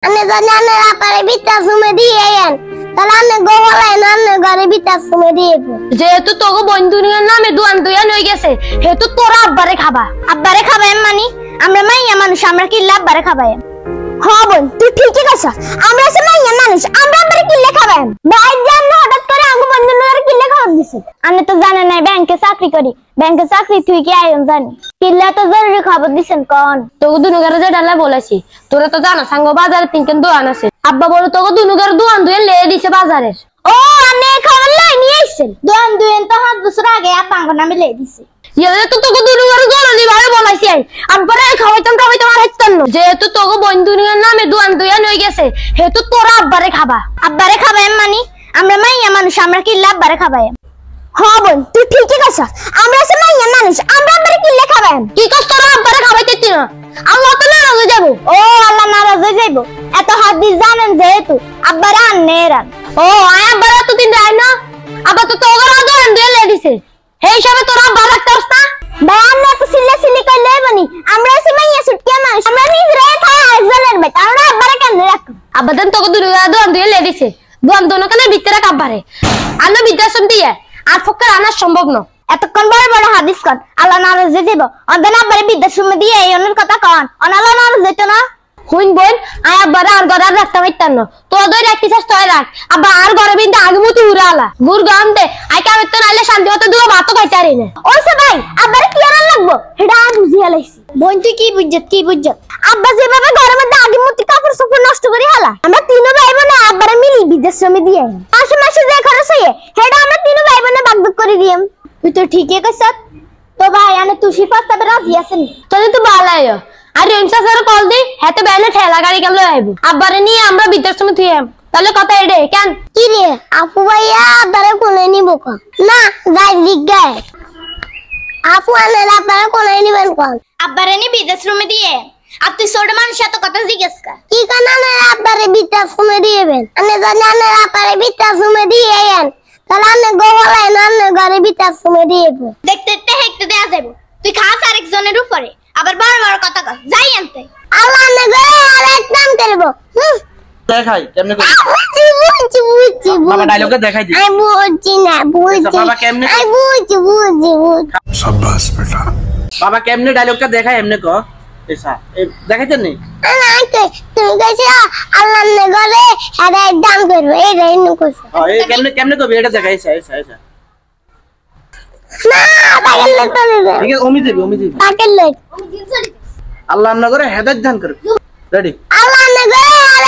আমি জানি আমি আপনারে বিটা সুমে দিয়ে আইন তাহলে আমি গোহলাই না আমি ঘরে বিটা সুমে দিয়ে যেহেতু তোকে বন্ধুর নামে দুয়ান দুয়ান হয়ে গেছে হেতু তোরা আব্বারে খাবাই মানে আমরা মাইয়া মানুষ আমরা কিল্লা আব্বারে খাবাই হ্যাঁ বোন তুই ঠিকই কইছ আমরা সে মাইয়া মানুষ আমরা আব্বারে কিল্লা খাবাই ভাই জান হঠাৎ করে আমগো বন্ধুর কিল্লা খাওয়া দিছে আমি তো জানি না ব্যাংকে চাকরি করি ব্যাংকে চাকরি তুই কি আইন জানি কিল্লা তো জরুরি খবর দিছেন কোন তোকে দুনুগারে যে ডালা বলেছি তোরা তো জানা সাঙ্গ বাজারে তিনকেন দোকান আছে আব্বা বলে তোকে দুনুগারে দোকান দুয়ে লে দিছে বাজারের ও আমি খবর লাই নিয়ে আইছেন দোকান দুয়েন তো 7 বছর আগে আপাঙ্গ নামে লে দিছে ইয়ে তো তোকে দুনুগারে জরুরি ভাবে বলাইছি আব্বারে খাওয়াইতাম আর হেততাম না যেহেতু তোকে বন্ধুর নামে দোকান দুয়ান হয়ে গেছে হেতু তোরা আব্বারে খাবাই মানে আমরা মাইয়া মানুষ আমরা কিল্লা আব্বারে খাবাই হ্যাঁ বোন তুই ঠিকই কইছ আমরা সে মাইয়া মানুষ আমরা আব্বারে কিল্লা খাবাই কি কষ্ট তোরা আব্বারে খাবাইতে না আল্লাহ তো নারাজ হয়ে যাবো ও আল্লাহ নারাজ হয়ে যাইবো এত হাদিস জানেন যেহেতু আব্বারে আননেরান ও আয় আব্বারে তো তিন যায় না আব্বা তো তোগর দোকান দুয়ে লে দিছে এই হিসাবে তোরা আব্বা রাখতাস না ভাই আমরা তো সিল্লা কইলে বনি আমরা সে মাইয়া ছুটকে মানুষ আমরা নিজেরাই খাই আরেকজনের বেটা আমরা আব্বারে কেন রাখো আব্বা দেন তোকে দোকান দুয়ে লে দিছে দোকান দোকানে ভিতরে কাব্বারে আন্ন বিদ্যাসম দিয়ে আর ফক্কর আনা সম্ভব না এতক্ষণ বড় বড় হাদিস কর আল্লাহ নারাজ হয়ে যাইবো অদনা আব্বারে বিদ্যাসম দিয়ে এই অন্যর কথা কন আল্লাহ নারাজ হইতো না হুইন বোন আয় আব্বারে আর ঘরে রাখতে পারতাম না তোর দই রাখতিস তোয় রাখ আব্বা আর ঘরে বিন্দু আগে মতো উড়ালা গুড় গাম দে আই কামে তো নাইলে শান্তি মতো দুটো ভাত খাইতে পারি না ওইসে ভাই আব্বারে কি আর লাগবো হেডা বুঝিয়া লাইছি বোন তুই কি বুঝছত আব্বা যেভাবে ঘরের মধ্যে আগে মতো কাপড় চোপড় নষ্ট করে হালা আমরা তিন ভাই বোন আব্বারে মিলি বিদ্যাশ্রমে দিয়ে মাসে যে খরচ হয়ে হেডা আমরা তিন ভাই বোনে ভাগ করে দিয়াম তুই তো ঠিকই কইছ তো ভাই আনে তুষি পাস্তাবে রাজি আছেন তোরে তো ভালাই আর রেমসা স্যার কল দি হেতে বাইলে ঠেলা গাড়ি গেল আইবো আব্বারে নিয়ে আমরা বিদ্যাশ্রমে থিয়ে তাহলে কথা এডে কেন কি রে আপু ভাইয়া আব্বারে কোলে নিব কোন না যাই জিজ্ঞায় আপু আনে আব্বারে কোলে নিবেন কোন আব্বারে নি বিদ্যাশ্রমে দিয়ে আর তুই ছোট মানুষ এত কথা জিজ্ঞেস কর কি কারণে আনে আব্বারে বিদ্যাশ্রমে দিবেন আমি জানি আনে আব্বারে বিদ্যাশ্রমে দিয়ে আইন তাহলে আনে গোহলাই না আনে ঘরে বিদ্যাশ্রমে দিব দেখতে হেকতে দেয়া যাবে তুই খাস আরেকজনের উপরে আবার বড় কথা কর যাই আনতে আল্লাহ আনে ঘরে আর একদম করব দেখাই কেমনে কই বুঝছি বাবা ডায়লগটা দেখাই দি আমি বুঝছি না বুঝছি বাবা কেমনে আমি বুঝছি शाबाश बेटा বাবা কেমনে ডায়লগটা দেখাই এমনে ক এসা দেখাইতেন নি তুমি কইছ আল্লাহ আনে ঘরে আর একদম করব এই রেনু কইছ এই কেমনে কবি এটা দেখাই এসা না পাগল তো ঠিক আছে ওমি যাবি পাগল আল্লাহ আল্লাহ করে হেদায়েত দান করে রেডি আল্লাহ আনে ঘরে